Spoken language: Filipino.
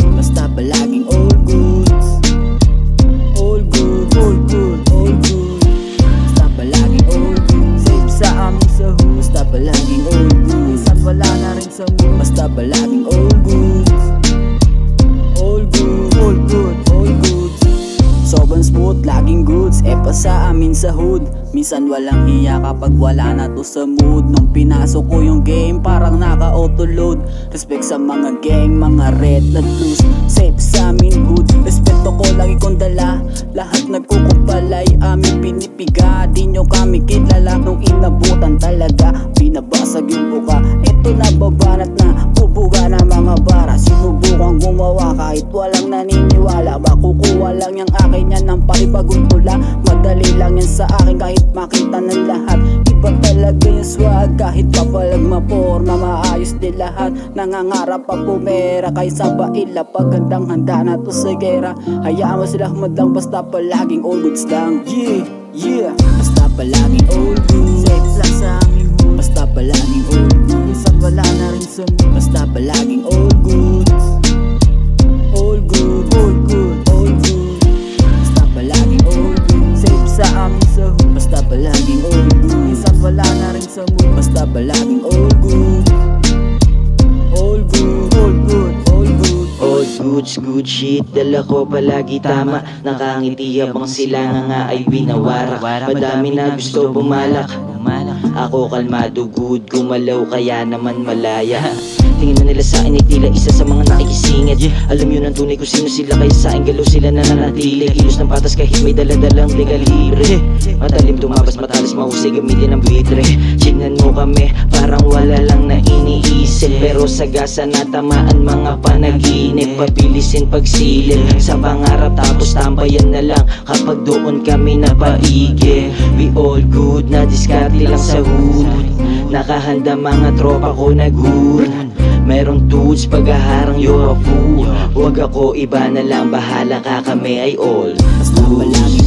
mood. Basta palaging all goods. All good, all good, all good. Basta palaging all good. Safe sa amin sa hood. Basta palaging all good. Minsan wala na rin sa mood. Basta palaging all goods. All good, all good, all good. Sobrang smooth, laging goods. Pa sa amin sa hood. Minsan walang hiya kapag wala na to sa mood. Nung pinasok ko yung game, parang naka-autoload. Respect sa mga gang, mga red at blues. Safe sa amin good. Respeto ko lagi kong dala. Lahat nagkukumpalay, aming pinipiga. Di nyo kami kilala. Nung inabutan talaga, binabasag yung buka. Ito na babanat na, bubuga na mga bara. Sinubukang gumawa kahit walang naniniwala. Makukuha lang yung akin yan ng paribagong tula. Madali lang yan sa akin kahit makita ng lahat. Iba talaga yung swag kahit papalag maporma. Maayos din lahat, nangangarap pa pumera. Kaysa ba ilapag handang handa na to sa gera. Hayaan mo sila humadlang basta palaging all goods lang. Yeah, yeah. Basta palaging all goods. Safe lang sa aming hood. Basta palaging all goods. Minsan wala na rin sa mood. Basta palaging all goods. All good, all good, all good. Basta palaging all good. Safe sa amin sa hood. Basta palaging all good. Minsan wala na rin sa mood. Basta palaging all good. All good, all good, all good. All goods, good shit, dala ko palagi tama. Nakangiti habang sila nga ay binawarak. Madami na gusto bumalak. Ako kalmado good, gumalaw kaya naman malaya. Tingin na nila sa akin ay tila isa sa mga nakikisingit. Alam yun ang tunay kung sino sila, kaya sa akin galaw sila na nanatili. Kilos ng patas kahit may daladalang legal libre. Matalim tumabas, matalas mahusay gamitin ang bitre. Chignan mo kami, parang wala lang na iniisip. Pero sagasa na tamaan mga panaginip. Pabilisin pagsilip sa pangarap tapos tambayan na lang kapag doon kami napaigi. We all good, na diskarte lang sa hood. Nakahanda mga tropa ko na good. Meron tools, paghaharang you're a fool. Huwag ako, iba na lang, bahala ka, kami ay all Basta palaging